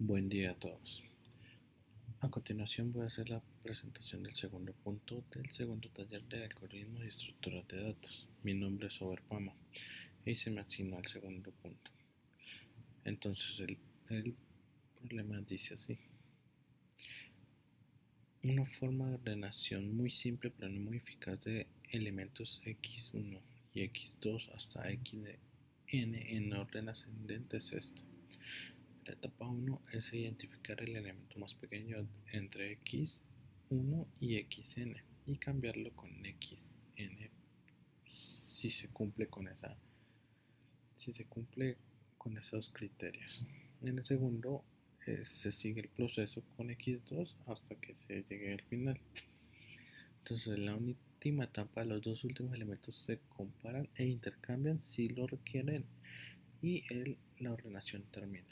Buen día a todos. A continuación voy a hacer la presentación del segundo punto del segundo taller de algoritmos y estructuras de datos. Mi nombre es Overpama y se me asignó al segundo punto. Entonces el problema dice así. Una forma de ordenación muy simple pero no muy eficaz de elementos x1 y x2 hasta x de n en orden ascendente es esta. La etapa 1 es identificar el elemento más pequeño entre x1 y xn y cambiarlo con xn si se cumple con esos criterios. En el segundo se sigue el proceso con x2 hasta que se llegue al final. Entonces en la última etapa los dos últimos elementos se comparan e intercambian si lo requieren y la ordenación termina.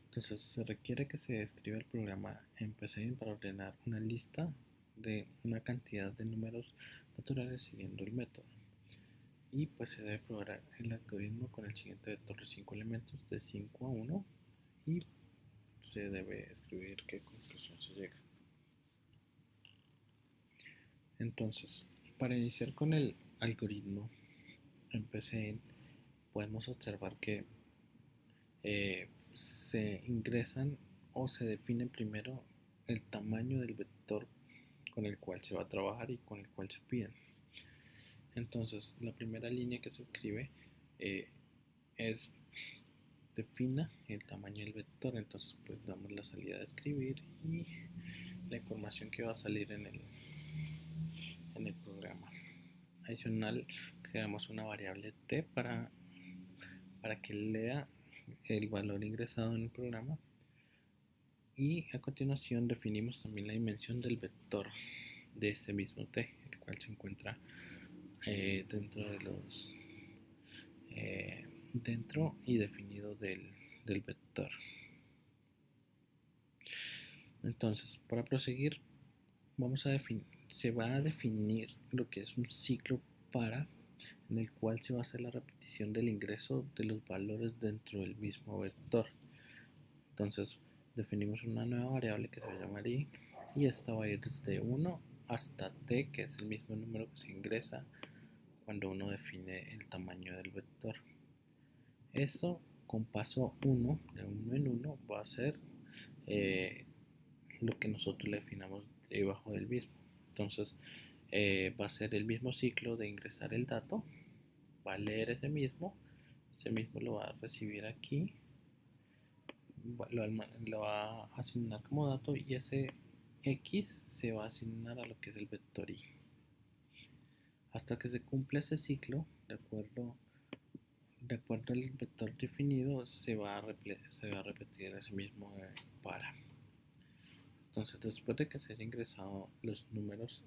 Entonces se requiere que se escriba el programa en PCInt para ordenar una lista de una cantidad de números naturales siguiendo el método. Y pues se debe probar el algoritmo con el siguiente vector de 5 elementos de 5 a 1 y se debe escribir qué conclusión se llega. Entonces, para iniciar con el algoritmo en PCInt podemos observar que se ingresan o se define primero el tamaño del vector con el cual se va a trabajar y con el cual se piden. Entonces, la primera línea que se escribe es defina el tamaño del vector. Entonces, pues damos la salida de escribir y la información que va a salir en el programa. Adicional, creamos una variable t para que lea el valor ingresado en el programa y a continuación definimos también la dimensión del vector de ese mismo t, el cual se encuentra dentro y definido del vector. Entonces, para proseguir, se va a definir lo que es un ciclo para, en el cual se va a hacer la repetición del ingreso de los valores dentro del mismo vector. Entonces, definimos una nueva variable que se va a llamar i y esta va a ir desde 1 hasta t, que es el mismo número que se ingresa cuando uno define el tamaño del vector. Esto con paso 1, de 1 en 1, va a ser lo que nosotros le definamos debajo del mismo. Entonces va a ser el mismo ciclo de ingresar el dato, va a leer ese mismo lo va a recibir aquí, lo va a asignar como dato y ese x se va a asignar a lo que es el vector y. Hasta que se cumpla ese ciclo, de acuerdo al vector definido, se va a repetir ese mismo para. Entonces, después de que se haya ingresado los números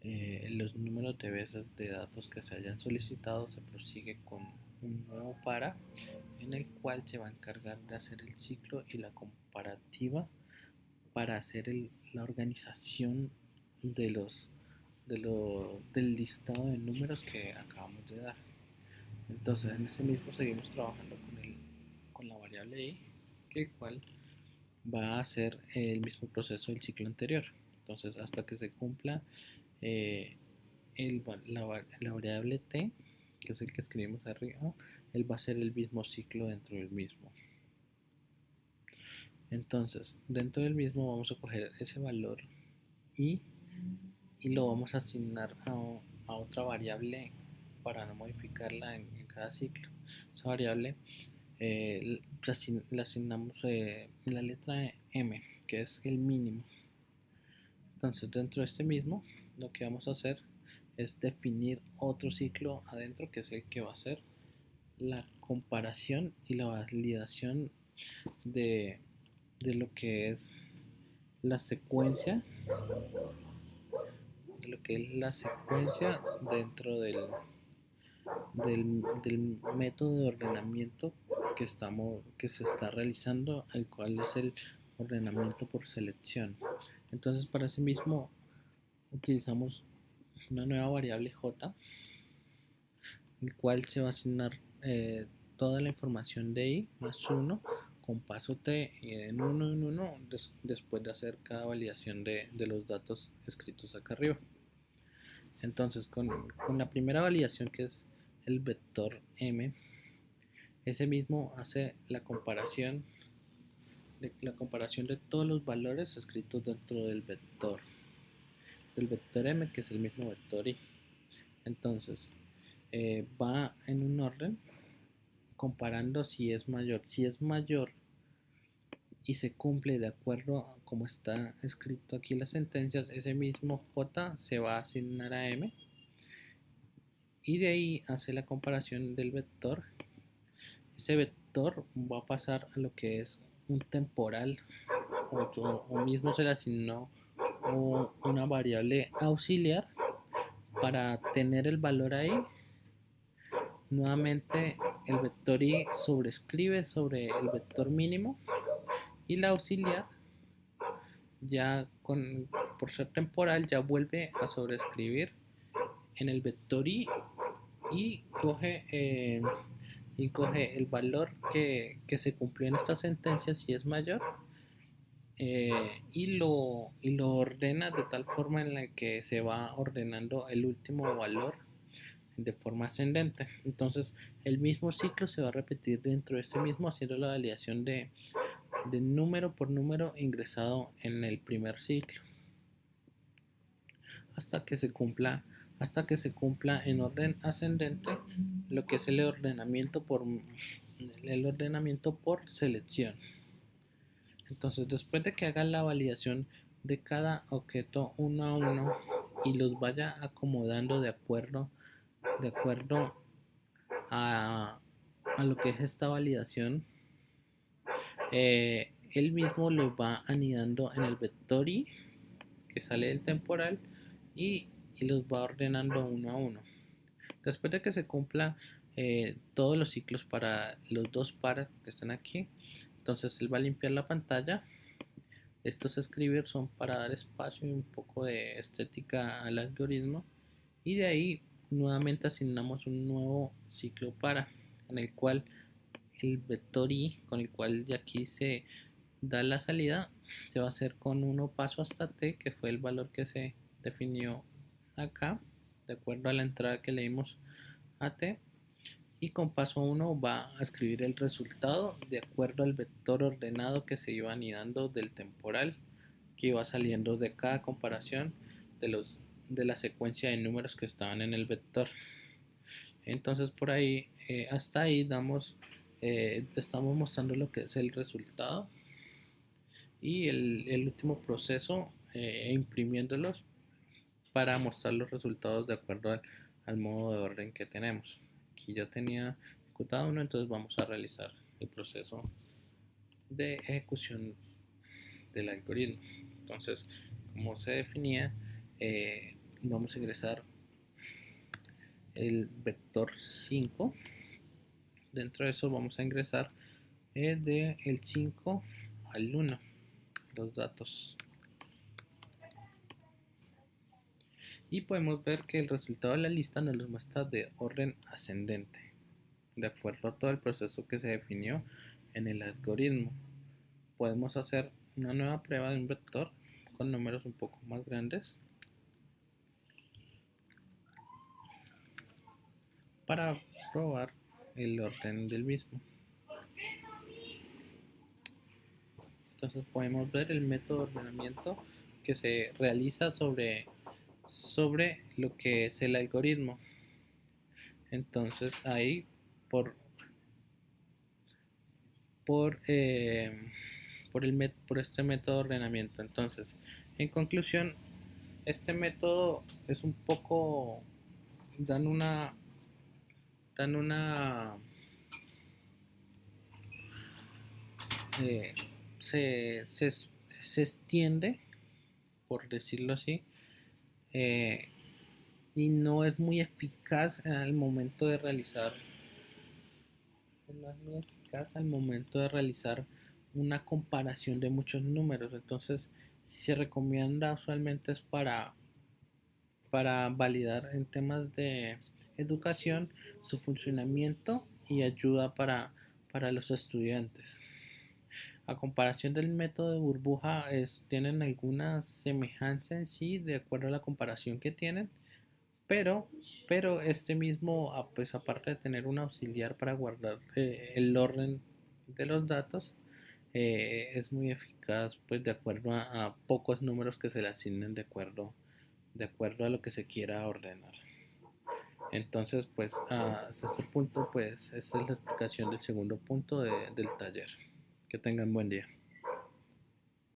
de veces de datos que se hayan solicitado, se prosigue con un nuevo para, en el cual se va a encargar de hacer el ciclo y la comparativa para hacer la organización del listado de números que acabamos de dar. Entonces en ese mismo seguimos trabajando con la variable i, que el cual va a hacer el mismo proceso del ciclo anterior. Entonces hasta que se cumpla la variable t, que es el que escribimos arriba, él va a hacer el mismo ciclo dentro del mismo. Entonces dentro del mismo vamos a coger ese valor y lo vamos a asignar a otra variable para no modificarla en cada ciclo. Esa variable la asignamos la letra m, que es el mínimo. Entonces dentro de este mismo lo que vamos a hacer es definir otro ciclo adentro, que es el que va a hacer la comparación y la validación de lo que es la secuencia dentro del método de ordenamiento que se está realizando, el cual es el ordenamiento por selección. Entonces para ese mismo utilizamos una nueva variable j, el cual se va a asignar toda la información de i más 1 con paso T en uno en uno después de hacer cada validación de los datos escritos acá arriba. Entonces, con la primera validación, que es el vector M, ese mismo hace la comparación de todos los valores escritos dentro del vector M, que es el mismo vector I. Entonces, va en un orden comparando si es mayor. Si es mayor y se cumple de acuerdo a como está escrito aquí en las sentencias, ese mismo J se va a asignar a M y de ahí hace la comparación del vector. Ese vector va a pasar a lo que es un temporal o mismo se le asignó una variable auxiliar para tener el valor ahí. Nuevamente el vector I sobrescribe sobre el vector mínimo y la auxiliar ya por ser temporal ya vuelve a sobreescribir en el vector I y coge el valor que se cumplió en esta sentencia si es mayor, y lo ordena de tal forma en la que se va ordenando el último valor de forma ascendente. Entonces el mismo ciclo se va a repetir dentro de este mismo, haciendo la validación de número por número ingresado en el primer ciclo hasta que se cumpla en orden ascendente lo que es el ordenamiento por selección. Entonces, después de que haga la validación de cada objeto uno a uno y los vaya acomodando de acuerdo a lo que es esta validación, él mismo los va anidando en el vector I que sale del temporal y los va ordenando uno a uno. Después de que se cumpla todos los ciclos para los dos pares que están aquí, entonces él va a limpiar la pantalla. Estos escribir son para dar espacio y un poco de estética al algoritmo, y de ahí nuevamente asignamos un nuevo ciclo en el cual el vector I, con el cual de aquí se da la salida, se va a hacer con uno paso hasta T, que fue el valor que se definió acá de acuerdo a la entrada que le dimos a T, y con paso 1 va a escribir el resultado de acuerdo al vector ordenado que se iba anidando del temporal que iba saliendo de cada comparación de la secuencia de números que estaban en el vector. Entonces por ahí hasta ahí estamos mostrando lo que es el resultado y el último proceso, imprimiéndolos para mostrar los resultados de acuerdo al modo de orden que tenemos. Aquí ya tenía ejecutado uno, entonces vamos a realizar el proceso de ejecución del algoritmo. Entonces, como se definía, vamos a ingresar el vector 5. Dentro de eso vamos a ingresar del 5 al 1 los datos. Y podemos ver que el resultado de la lista nos lo muestra de orden ascendente, de acuerdo a todo el proceso que se definió en el algoritmo. Podemos hacer una nueva prueba de un vector con números un poco más grandes para probar el orden del mismo. Entonces podemos ver el método de ordenamiento que se realiza sobre lo que es el algoritmo. Entonces ahí por este método de ordenamiento. Entonces, en conclusión, este método es un poco, dan una se extiende, por decirlo así, y no es muy eficaz al momento de realizar una comparación de muchos números. Entonces se recomienda usualmente es para validar en temas de educación su funcionamiento y ayuda para los estudiantes. A comparación del método de burbuja, tienen alguna semejanza en sí, de acuerdo a la comparación que tienen, pero, pero este mismo, pues aparte de tener un auxiliar para guardar el orden de los datos, es muy eficaz, pues de acuerdo a pocos números que se le asignen de acuerdo a lo que se quiera ordenar. Entonces, pues hasta este punto, pues esta es la explicación del segundo punto del taller. Que tengan buen día.